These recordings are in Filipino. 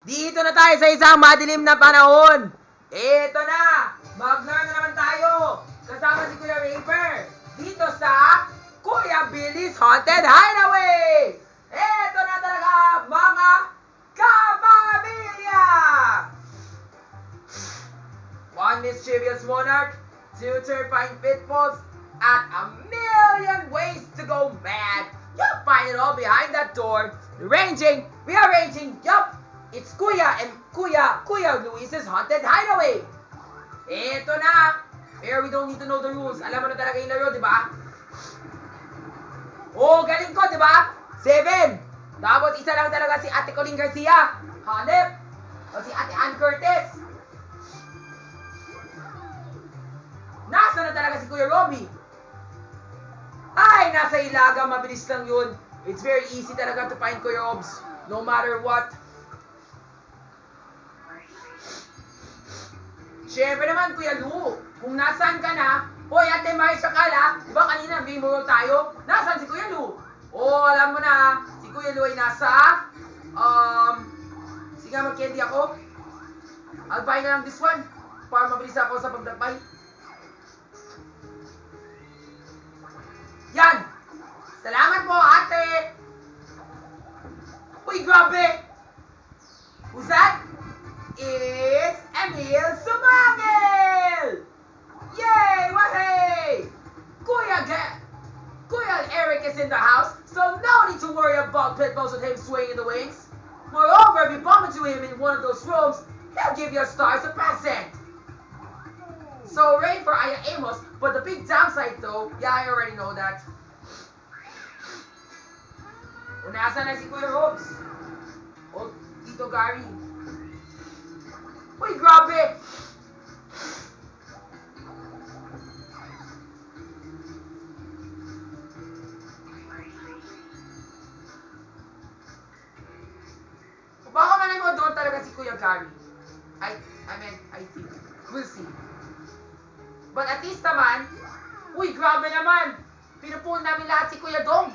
Dito na tayo sa isang madilim na panahon. Ito na! Mag-learn na naman tayo! Kasama si Kuya Raper dito sa Kuya Billy's Haunted Hideaway! Ito na talaga mga kapamilya! One mischievous monarch, two terrifying pitfalls, at a million ways to go mad. You'll find it all behind that door. Rearranging, yup! It's Kuya and Kuya Luis's Haunted Hideaway. Ito na. Pero we don't need to know the rules. Alam mo na talaga yung laro, di ba? Oh, galing ko, di ba? 7. Tapos isa lang talaga si Ate Colleen Garcia. Hanep. O si Ate Ann Curtis. Nasa na talaga si Kuya Robbie? Ay, nasa Ilaga. Mabilis lang yun. It's very easy talaga to find Kuya Robs. No matter what. Siyempre naman, Kuya Lu, kung nasaan ka na, hoy, Ate Mari Sakala, di ba kanina game roll tayo? Nasaan si Kuya Lu? Oh, alam mo na, si Kuya Lu ay nasa, sige, mag-candy ako. I'll buy na lang this one, para mabilis ako sa pagdakbay. Yan! Salamat po, ate! Uy, grabe! Who's that? It's Emil Sumangil! Yay! Wahey! Kuya Eric is in the house, so no need to worry about pitfalls with him swinging in the wings. Moreover, if you bump into him in one of those rooms, he'll give your stars a present. So rain for Aya Amos, but the big downside though, yeah, I already know that. Unasa na si Kuya Robs? O Tito Gary? Uy, grabe! Baka malay mo doon talaga si Kuya Gary. I think. We'll see. But at least naman, uy, grabe naman! Pinupunan namin lahat si Kuya Dong.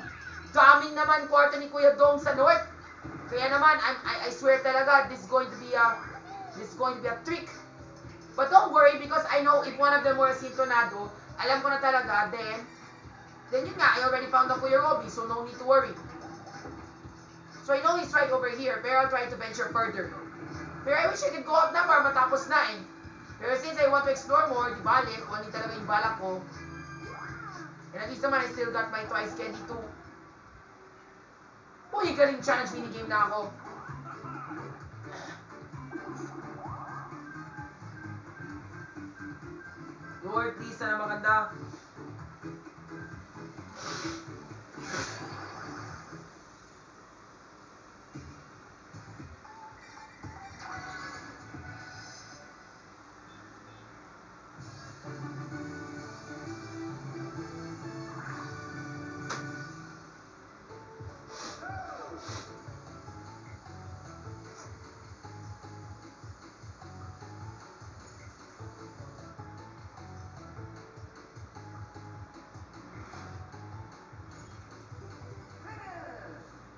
Daming naman kwarto ni Kuya Dong sa North. Kaya naman, I swear talaga, this is going to be a trick. But don't worry, because I know if one of them were a Sintonado, alam ko na talaga, then yun nga, I already found the Kuya Robbie, so no need to worry. So I know he's right over here, pero I'll try to venture further. Pero I wish I could go up na para matapos na eh. Pero since I want to explore more, di balik, kung hindi talaga yung balak ko. And at least naman, I still got my twice candy too. Uy, galing challenge minigame na ako. Lord, please, sana maganda.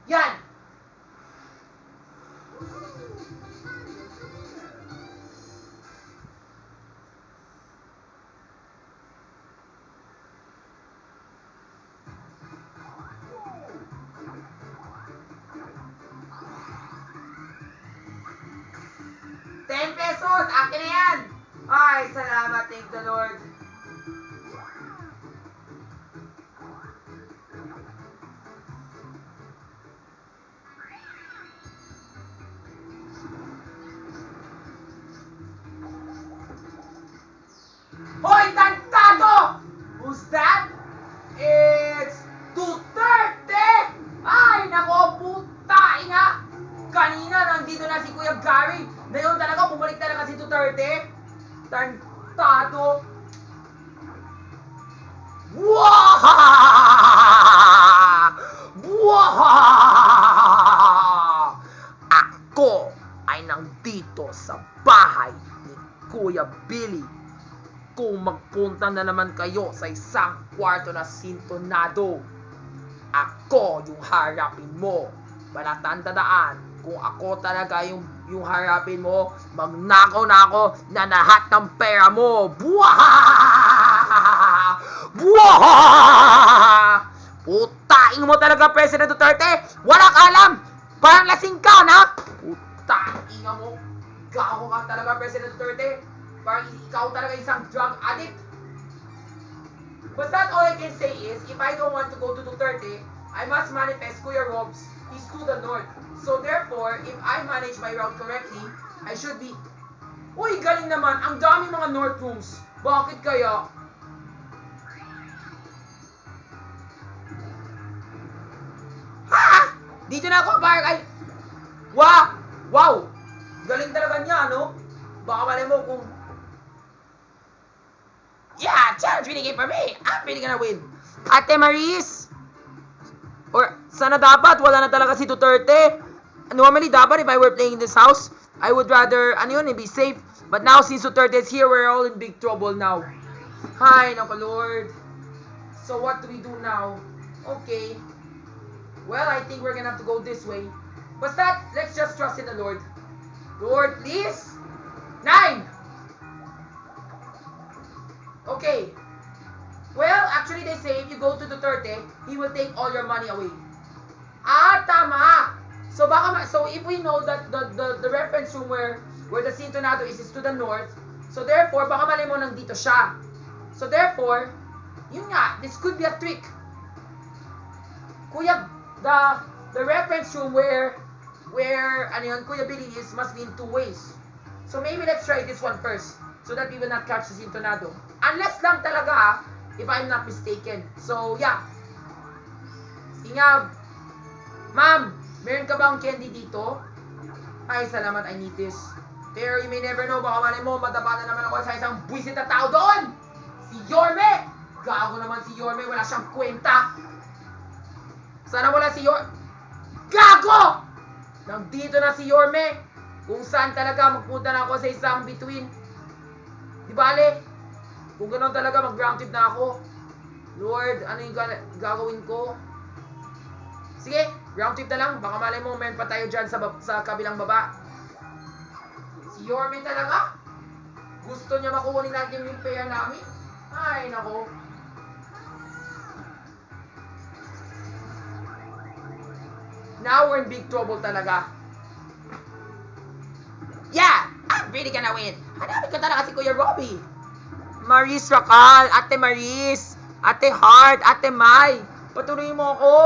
Yan! ₱10! Akin na yan! Ay, salamat. Thank the Lord. Hoy, tantado! Who's that? It's Duterte! Ay, nako, puta ina! Kanina, nandito na si Kuya Gary. Ngayon talaga, bumalik talaga si Duterte. Tantado! Waha! Waha! Ako ay nandito sa bahay ni Kuya Billy. Kung magpunta na naman kayo sa isang kwarto na sintonado, ako yung harapin mo. Palatandaan, kung ako talaga yung harapin mo, magnakaw na ako na lahat ng pera mo. Buwahahahaha! Buwahahahaha! Putaing mo talaga, President Duterte! Wala ka alam! Parang lasing ka, na? Putaing mo! Gago ka talaga, President Duterte! Parang ikaw talaga isang drug addict! But that all I can say is, if I don't want to go to Duterte, I must manifest Kuya Robs is to the north. So therefore, if I manage my route correctly, I should be... Uy, galing naman! Ang dami mga north rooms! Bakit kaya? Ha? Dito na ako, parang ay... Wow! Galing talaga niya, no? Baka malay mo kung... Yeah, challenge winning game for me! I'm really gonna win! Ate Maris! Or, sana dapat, wala na talaga si Duterte. Normally, dapat, if I were playing in this house, I would rather, be safe. But now, since Duterte is here, we're all in big trouble now. Hi, naku Lord. So, what do we do now? Okay. Well, I think we're gonna have to go this way. Basta, let's just trust in the Lord. Lord, please. 9! Okay. Well, actually, they say if you go to Duterte, he will take all your money away. Tama! So, if we know that the reference room where the Sintonado is to the north, so therefore, baka malay mo nandito siya. So, therefore, yun nga, this could be a trick. Kuya, the reference room where Kuya Billy is must be in 2 ways. So, maybe let's try this one first, so that we will not catch the Sintonado. Unless lang talaga, if I'm not mistaken. So, yeah. Singab. Ma'am, meron ka bang candy dito? Ay, salamat, I need this. Pero you may never know, baka malay mo, matapatan naman ako sa isang buwisit na tao doon! Si Yorme! Gago naman si Yorme, wala siyang kwenta. Sana wala si Yorme. Gago! Nandito na si Yorme. Kung saan talaga, magpunta na ako sa isang between. Di bale? Kung gano'n talaga, mag-ground trip na ako. Lord, ano yung gagawin ko? Sige, ground trip na lang. Baka malay mo, meron pa tayo dyan sa kabilang baba. Si Yorme talaga? Gusto niya makuha natin yung pair namin? Ay, nako. Now we're in big trouble talaga. Yeah! I'm really gonna win! Hanapin ko talaga si Kuya Robbie. Maris Racal, Ate Maris, Ate Heart, Ate Mai, patuloy mo ako.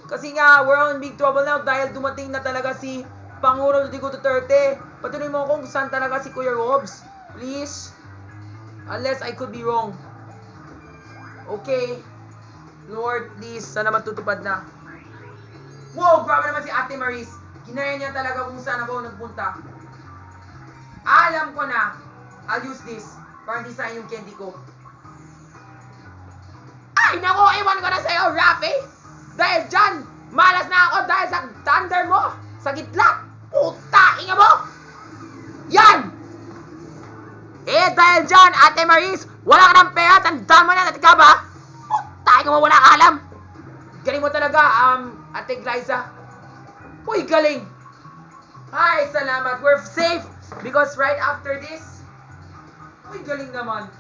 Kasi nga, we're all in big trouble now dahil dumating na talaga si Pangulo Rodrigo Duterte. Patuloy mo ako kung saan talaga si Kuya Robs. Please. Unless I could be wrong. Okay. Lord, please. Sana matutupad na. Wow, grabe naman si Ate Maris. Ginaya niya talaga kung saan ako nagpunta. Alam ko na. I'll use this. Para hindi sa yung candy ko. Ay, naku! Iwan ko na sa'yo, Rafi! Dahil dyan, malas na ako dahil sa thunder mo! Sa gitla! Puta! Inga mo! Yan! Eh, dahil dyan, Ate Maris, wala ka ng pera, tandaan mo na, natin ka ba? Puta! Inga mo, wala ka alam! Galing mo talaga, Ate Glyza. Uy, galing! Ay, salamat! We're safe! Because right after this, uy, galing naman.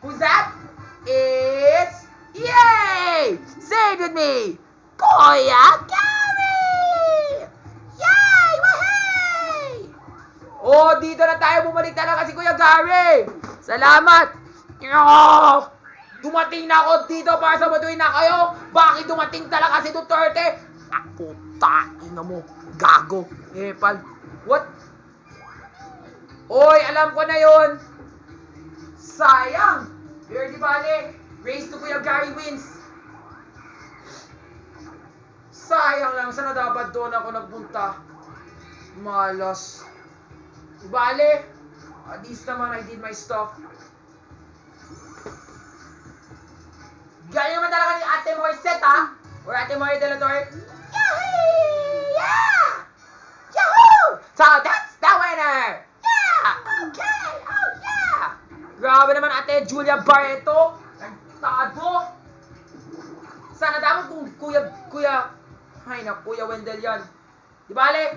Who's that? It's... Yay! Say it with me! Kuya Gary! Yay! Wahey! Oh, dito na tayo. Bumalik talaga si Kuya Gary. Salamat! Oh, dumating na ako dito para sabaduhin na kayo. Bakit dumating talaga si Duterte? Ako, ina mo. Gago. Pal. What? Oy, alam ko na yon. Sayang. Pero di bale, race to Kuya Gary wins. Sayang lang, sana dapat doon ako nagpunta. Malas. Di bale, at least naman I did my stuff. Galing naman talaga ni Ate Moiset, ha? Or Ate Moy de la Torre. Yahoo! Yeah! Yahoo! So that's the winner! Okay! Oh, yeah! Grabe naman Ate Julia Barreto. Nagtado. Sana dapat kung Kuya niya, Kuya Wendell yan. Di bale?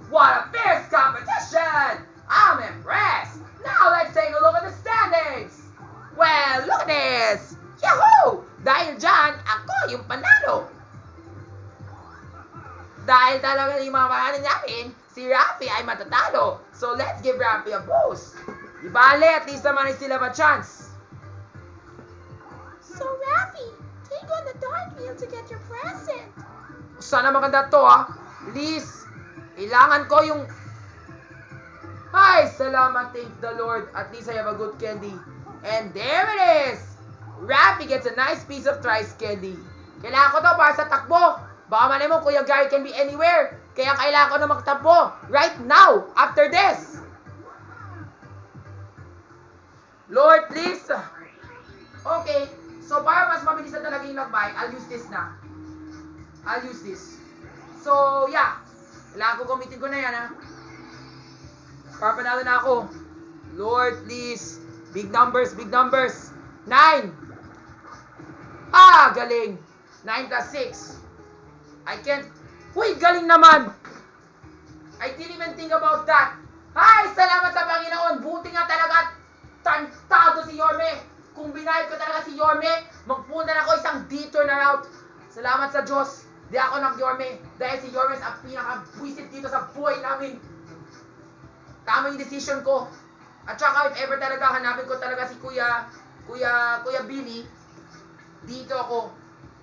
What a fierce competition! I'm impressed! Now let's take a look at the standings! Well, look at this! Yahoo! Dahil dyan, ako yung panalo! Dahil talaga yung mga makanan namin, si Rafi ay matatalo. So let's give Rafi a boost. Di bale, at least naman ay sila ma-chance. So, Rafi, take on the dark wheel to get your present. Sana maganda to Please, kailangan ko yung... Ay, salamat, thank the Lord. At least I have a good candy. And there it is! Rafi gets a nice piece of thrice candy. Kailangan ko to para sa takbo. Baka malay mo, Kuya Gary can be anywhere. Kaya kailangan ko na magtakbo. Right now, after this. Lord, please. Okay. So, para mas mabilis na talaga yung lakbay, I'll use this na. I'll use this. So, yeah. Kailangan ko gamitin ko na yan, Para panalo na ako. Lord, please. Big numbers, big numbers. 9. Galing. 9 plus 6. I can't. Uy, galing naman. I didn't even think about that. Ay, salamat sa Panginoon. Buti nga talaga. Tantado si Yorme. Kung binayad ko talaga si Yorme, magpunta na ako isang detour na route. Salamat sa Diyos. Di ako nag-Yorme. Dahil si Yorme ang pinaka-buisit dito sa buhay namin. Tama yung decision ko. At saka if ever talaga hanapin ko talaga si Kuya Billy, dito ako.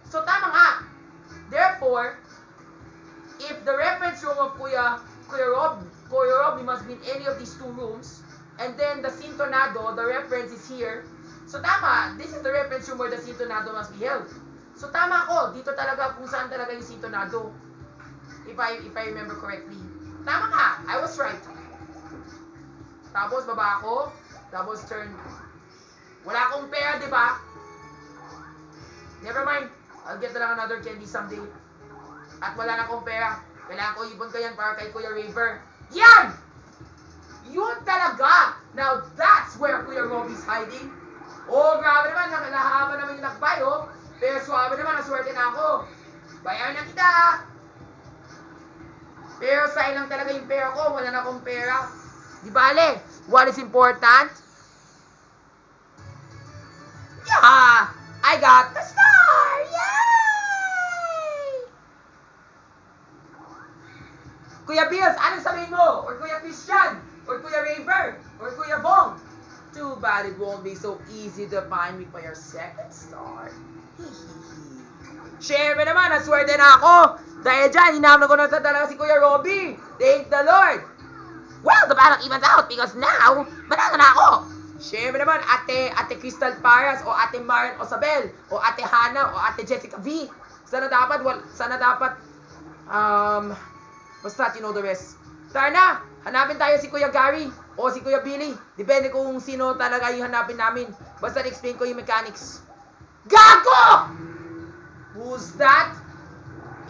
So tama nga. Therefore, if the reference room of Kuya Rob must be in any of these two rooms, and then the Sintonado, the reference is here. So tama, this is the reference room where the Sintonado must be held. So tama ako, dito talaga kung saan talaga yung Sintonado. If I remember correctly. Tama ka, I was right. Tapos baba ako, tapos turn. Wala akong pera, di ba? Never mind, I'll get na lang another candy someday. At wala na akong pera. Kailangan ko ibon ko yan para kay Kuya Raver. Yan! Yun talaga! Now that's where Kuya Robbie's hiding. Oh, grabe naman, nakahaba naman yung lakbay, Pero suwabe naman, naswerte na ako. Bayaran na kita. Pero sayang lang talaga yung pera ko, wala na akong pera. Di bale, what is important? Yeah! I got the star! Yay! Kuya Bills, anong sabihin mo? Or Kuya Christian? Or Kuya Raver? Or Kuya Bong? Too bad it won't be so easy to find me for your second star. Siyempre naman, naswerte na ako. Dahil dyan, hinahamon ko na sa talaga si Kuya Robbie. Thank the Lord. Well, the battle evens out because now, manalo na ako. Siyempre naman, Ate Crystal Paras, o Ate Marian Osabel, o Ate Hannah, o Ate Jessica V. Sana dapat, basta, you know the rest. Tara na, hanapin tayo si Kuya Gary, o si Kuya Billy. Depende kung sino talaga yung hanapin namin. Basta explain ko yung mechanics. Gago! Who's that?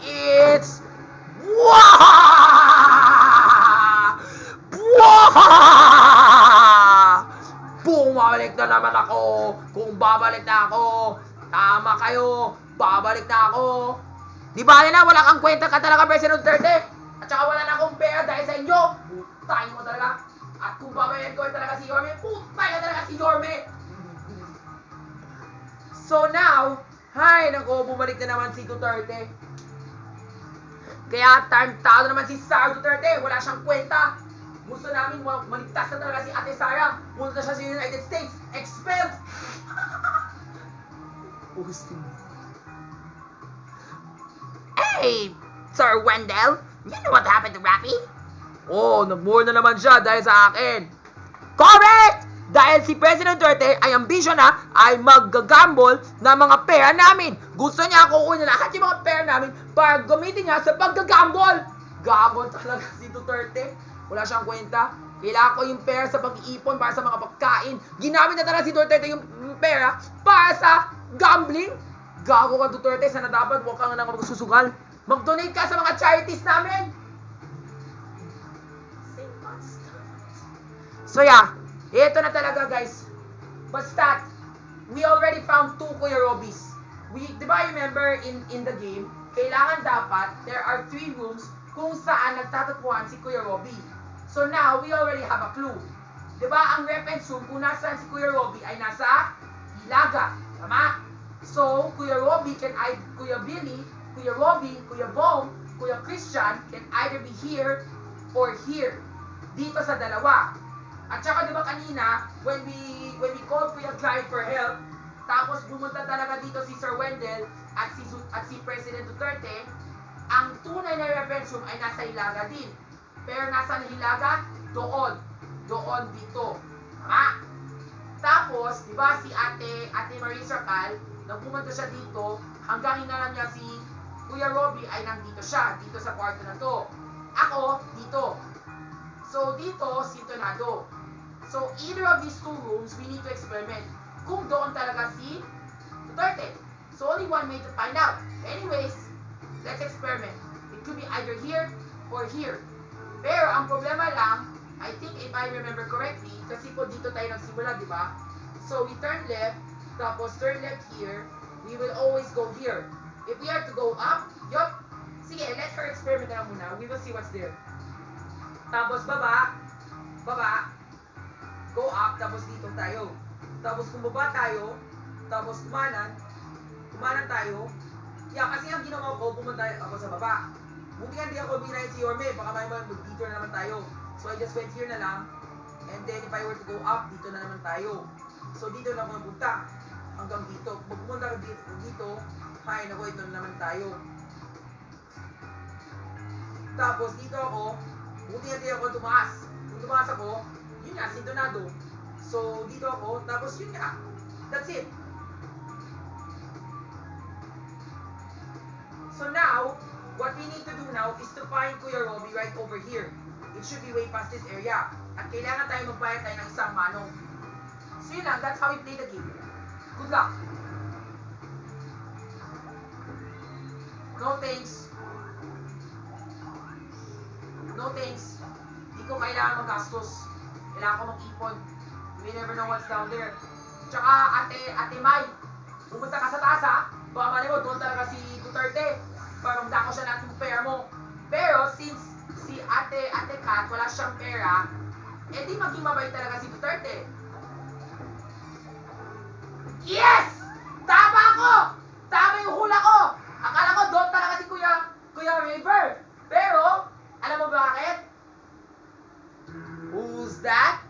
It's... Bumabalik na naman ako. Kung babalik na ako, tama kayo, babalik na ako. Di ba na wala kang kwenta ka talaga, President Duterte? At saka wala na akong pera dahil sa inyo. Putay mo talaga. At kung babayan ko talaga si Yorme, putay ka talaga si Yorme. So now, nako, bumalik na naman si Duterte. Kaya tado naman si Sara Duterte, wala siyang kwenta. Gusto namin maligtas na talaga si Ate Sara. Punta siya sa United States. Expelled! Hey, Sir Wendell, you know what happened to Rafi? Oh, nag-more na naman siya dahil sa akin. Correct! Dahil si President Duterte ay ambisyon na ay mag-gamble na mga pera namin. Gusto niya kukunin lahat yung mga pera namin para gamitin niya sa pag-gamble. Gamble talaga si Duterte. Wala siyang kwenta. Kailangan ko yung pera sa pag-iipon para sa mga pagkain. Ginamit na talaga si Duterte yung pera para sa gambling. Gago ka, Duterte. Sana dapat huwag kang nang magsusugal. Mag-donate ka sa mga charities namin. So yeah, ito na talaga guys. Basta, we already found 2 Kuya Robbies. Di ba remember in the game, kailangan dapat, there are 3 rooms kung saan nagtatagpuan si Kuya Robby. So now, we already have a clue. Diba, ang reference room kung nasaan si Kuya Robby ay nasa Hilaga. Tama? So, Kuya Robby Kuya Billy, Kuya Robby, Kuya Bong, Kuya Christian can either be here or here. Dito sa dalawa. At saka diba kanina, when we called Kuya Clyde for help, tapos bumunta talaga dito si Sir Wendell at si President Duterte, ang tunay na reference room ay nasa Hilaga din. Pero nasa Hilaga? Doon. Doon dito. Tama? Tapos, di ba si Ate Marisa Cal, nang pumunta siya dito, hanggang hinalam niya si Kuya Robby ay nandito siya, dito sa kwarto na to. Ako, dito. So, dito, sintonado. So, either of these 2 rooms, we need to experiment kung doon talaga si Duterte. So, only one way to find out. Anyways, let's experiment. It could be either here or here. Pero, ang problema lang, I think if I remember correctly, kasi po dito tayo nagsimula, di ba? So, we turn left, tapos turn left here, we will always go here. If we have to go up, yup, sige, let her experiment na muna. We will see what's there. Tapos, baba, go up, tapos dito tayo. Tapos, kung baba tayo, tapos kumanan tayo. Yeah, kasi ang ginawa ko, pumunta ako sa baba. Buti nga hindi ako binayin si Yorme, baka may mag-detour na naman tayo. So, I just went here na lang. And then, if I were to go up, dito na naman tayo. So, dito na ako napunta. Hanggang dito. Pag pumunta ka dito, hay, naku, ito na naman tayo. Tapos, dito ako, buti nga ako tumaas. Kung tumaas ako, yun nga, sintonado. So, dito ako, tapos yun nga. That's it. So now, what we need to do now is to find Kuya Robby right over here. It should be way past this area. At kailangan tayo magbayad tayo ng isang manong. So yun lang, that's how we play the game. Good luck. No thanks. No thanks. Hindi ko kailangan magastos. Kailangan ko mag-ipon. You never know what's down there. Tsaka, Ate Mai, pumunta ka sa taas ha. Baka mali mo, doon talaga si Duterte. Parang dako siya natin yung pera mo. Pero, since si Ate Kat, wala siyang pera, eh di maging mabait talaga si Duterte. Yes! Tama ko! Tama yung hula ko! Akala ko doon talaga si Kuya River. Pero, alam mo bakit? Who's that?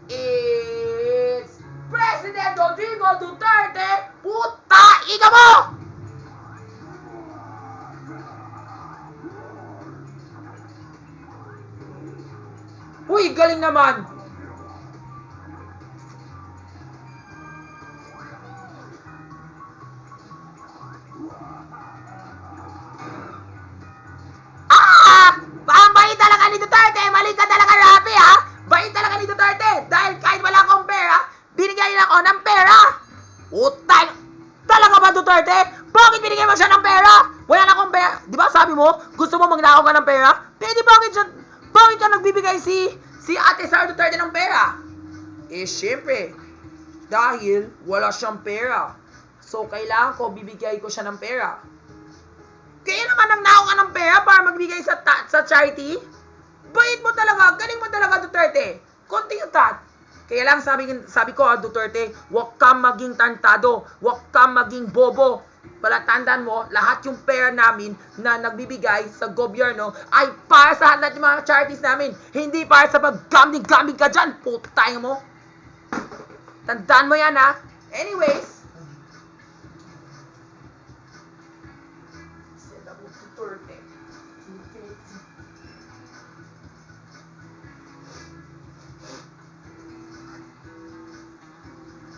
It's President Rodrigo Duterte! Puta! Iga mo! Uy, galing naman! Ang bait talaga ni Duterte! Mali ka talaga, Rafi, ha? Bait talaga ni Duterte! Dahil kahit wala akong pera, binigyan niya ako ng pera! Utang! Talaga ba, Duterte? Bakit binigyan mo siya ng pera? Wala na akong pera. Di ba sabi mo, gusto mo magnakaw ka ng pera? Pwede bakit ka nagbibigay si Ate Sara Duterte ng pera? Eh, syempre, dahil wala siyang pera. So, kailangan ko bibigay ko siya ng pera. Kaya naman nagnakaw ka ng pera para magbigay sa charity? Bait mo talaga, galing mo talaga, Duterte. Konting tat. Kaya lang sabi ko, Duterte, huwag kang maging tantado, huwag kang maging bobo. Palatandaan mo, lahat yung pera namin na nagbibigay sa gobyerno ay para sa lahat ng mga charities namin. Hindi para sa pag-gambling ka dyan, putang mo. Tandaan mo yan, ha? Anyways, Duterte.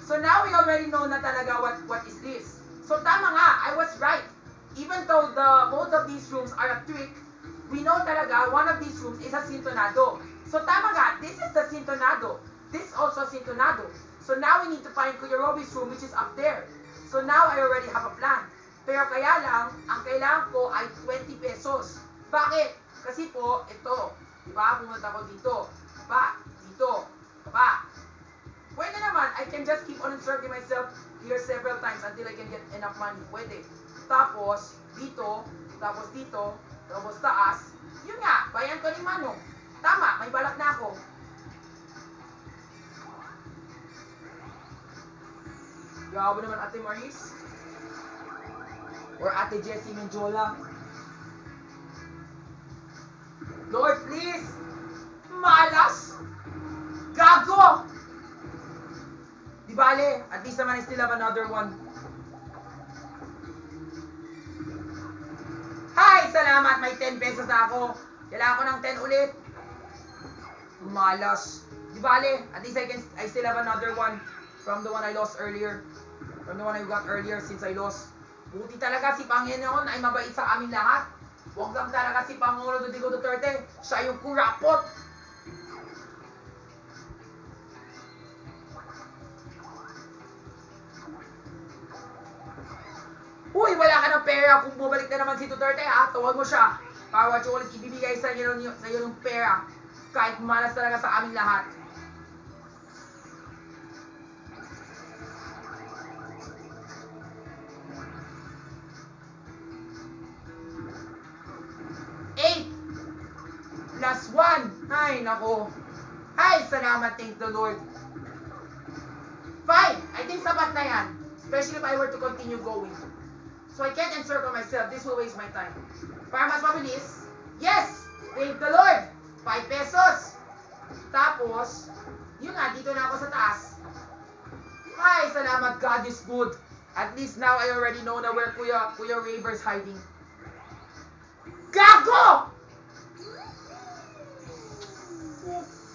So now we already know na talaga what is this. So tama nga, I was right. Even though both of these rooms are a trick, we know talaga one of these rooms is a sintonado. So tama nga, this is the sintonado. This also sintonado. So now we need to find Kuya Robby's room, which is up there. So now I already have a plan. Pero kaya lang, ang kailangan ko ay 20 pesos. Bakit? Kasi po, ito. Diba? Pumunta ko dito. Pa. Dito. Pa. Pwede naman, I can just keep on inserting myself here several times until I can get enough money. Pwede. Tapos, dito, tapos dito, tapos taas. Yun nga, bayan ko ni Manong. Tama, may balak na ako. Grabe naman Ate Maris. Or Ate Jessie Menjola. Lord, please! Malas! Gago! Di bale, at least naman I still have another one. Hi! Salamat! May 10 pesos na ako. Kailangan ko ng 10 ulit. Malas. Di bale, at least I still have another one from the one I lost earlier. From the one I got earlier since I lost. Buti talaga si Panginoon ay mabait sa amin lahat. Huwag lang talaga si Pangulo Rodrigo Duterte. Siya yung kurapot. Uy, wala ka ng pera. Kung bumalik na naman si Duterte, ha? Tawag mo siya. Para siya ulit ibibigay sa iyo ng pera. Kahit malas talaga sa aming lahat. Plus 1. Ay, nako. Ay, salamat. Thank the Lord. 5. I think sapat na yan. Especially if I were to continue going. So I can't encircle myself. This will waste my time. Para mas mabilis. Yes! Thank the Lord. 5 pesos. Tapos, yun nga, dito na ako sa taas. Ay, salamat. God is good. At least now I already know na where Kuya Raver's hiding. Gago!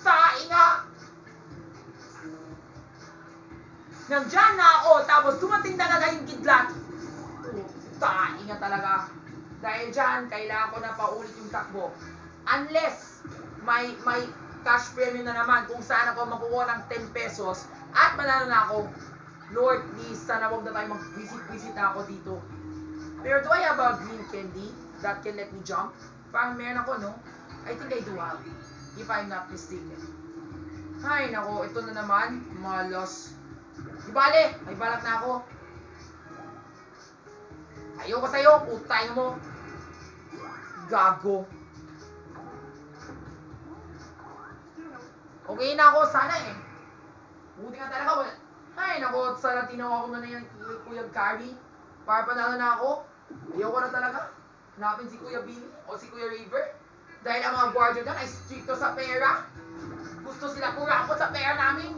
Tainga! Nandiyan na ako, tapos dumating talaga yung kidlat. Tainga talaga. Dahil dyan, kailangan ko na paulit yung takbo. Unless, may cash premium na naman kung saan ako makukuha ng 10 pesos at manalo na ako. Lord, please, sana wag na tayo mag-visit na ako dito. Pero do I have a green candy that can let me jump? Parang meron ako, no? I think I do have. If I'm not mistaken. Ay, nako, ito na naman. Malas. Di bale, may balak na ako. Ayoko sa'yo, putay mo. Gago. Okay na ako, sana eh. Buti nga talaga, wala. Ay, nako, sana tinawa ko na yan Kuya Gary. Para panalo na ako. Ayoko na talaga. Hanapin si Kuya Billy o si Kuya River. Dahil ang mga guardian dyan ay stricto sa pera. Gusto sila kurapot sa pera namin.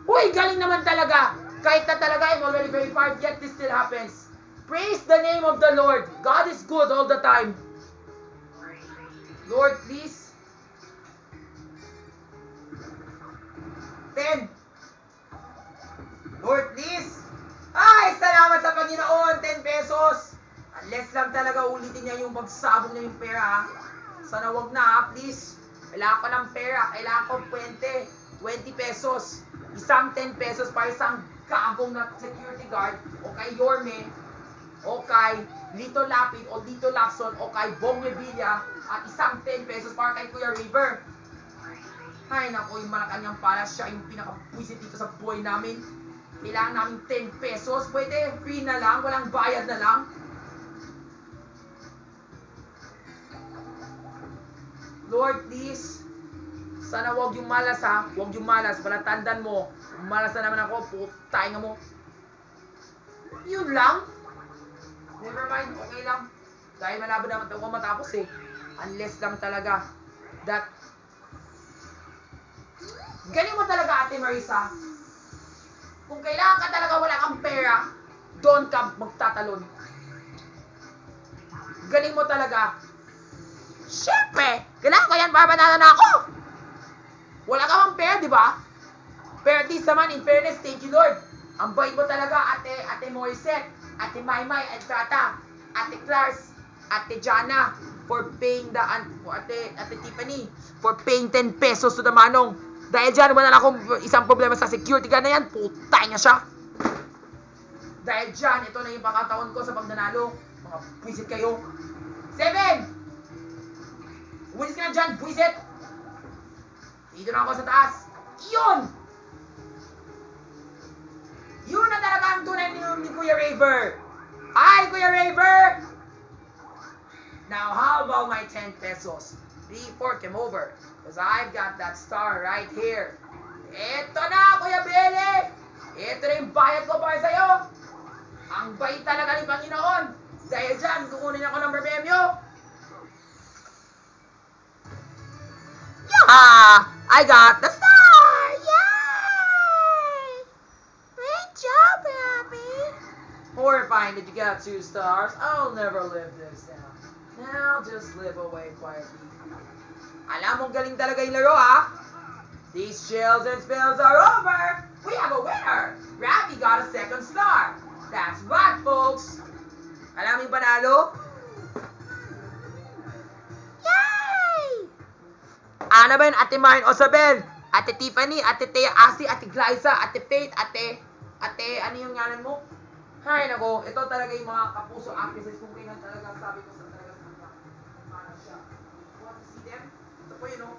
Uy, galing naman talaga. Kahit na talaga I'm already very far, yet this still happens. Praise the name of the Lord. God is good all the time. Lord, please. 10. Lord, please. Ay, salamat sa Panginoon, 10 pesos. Unless lang talaga ulitin niya yung pagsabog niya yung pera, ha? Sana wag na, ha, please. Kailangan ko ng pera, kailangan ko 20 pesos. Isang 10 pesos para isang gagong na security guard, o kay Yorme, o kay Lito Lapid, o Lito Lacson, o kay Bong Revilla, at isang 10 pesos para kay Kuya River. Ay, naku, yung Malacanang Palace, siya yung pinaka-buisit dito sa buhay namin. Kailangan namin 10 pesos. Pwede, free na lang. Walang bayad na lang. Lord, please. Sana wag yung malas, ha. Wag yung malas. Palatandan mo. Malas na naman ako. Putay nga mo. Yun lang. Never mind. Okay lang. Dahil malabo naman ako matapos eh. Unless lang talaga that galing mo talaga, Ate Marisa. Kung kailangan ka talaga wala kang pera, doon ka magtatalon. Galing mo talaga. Siyempre, kailangan ko yan para manalo na ako. Wala ka bang pera, di ba? Pero at least naman, in fairness, thank you Lord. Ang bait mo talaga, Ate Moiset, Ate Maymay, at Tata, Ate Clars, Ate Jana, for paying Ate Tiffany, for paying 10 pesos to the manong. Dahil dyan, wala na akong isang problema sa security guard na yan. Putay nga siya. Dahil dyan, ito na yung pagkataon ko sa pagdanalo. Mga buwisit kayo. 7! Umalis ka na dyan, buwisit! Dito na ako sa taas. Iyon! ni Kuya Raver. Hi, Kuya Raver! Now, how about my 10 pesos? Before came over. Because I've got that star right here. Ito na, Kuya Bele! Ito na yung bayad ko para sa'yo. Ang bait talaga ni Panginoon. Dahil dyan, kukunin ako ng premyo. Yeah! I got the star! Yay! Great job, Abby. Horrifying that you got 2 stars. I'll never live this down. Now, just live away quietly. Alam mong galing talaga yung laro, ha? These chills and spills are over. We have a winner. Ravi got a 2nd star. That's right, folks. Alam mo yung panalo? Yay! Ano ba yun? Ate Marin Osabel, Ate Tiffany, Ate Thea Asi, Ate Glyza, Ate Faith, Ate, ano yung ngalan mo? Hay nako, ito talaga yung mga kapuso actresses kung kailan talaga sabi ko sa talaga sa kanya. Para siya. You want to see them? Ito po yun, oh.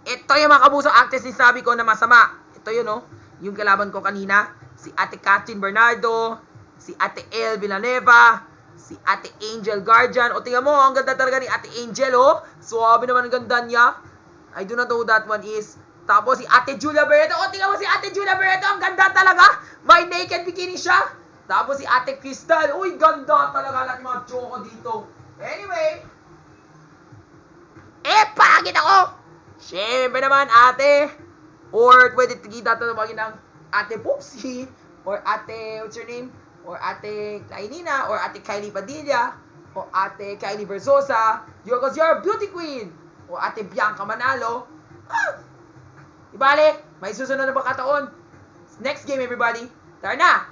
Ito yung mga kapuso actresses sabi ko na masama. Ito yun, oh. Yung kalaban ko kanina. Si Ate Catherine Bernardo, si Ate El Villanueva, si Ate Angel Guardian. O, tingnan mo, ang ganda talaga ni Ate Angel, oh. Suwabe naman ang ganda niya. I do not know who that one is. Tapos si Ate Julia Barreto. O, tingnan mo si Ate Julia Barreto. Ang ganda talaga. May naked bikini siya. Tapos si Ate Crystal. Uy, ganda talaga. Lahat mga choco dito. Anyway. Pangit ako. Siyempre naman, ate. Or pwede kita tatawagin ng Ate Popsy. Or Ate, what's your name? Or Ate Kainina. Or Ate Kylie Padilla. Or Ate Kylie Versosa. Because you're a beauty queen. Or Ate Bianca Manalo. Ibale, may susunod na pagkataon. Next game, everybody. Tara na!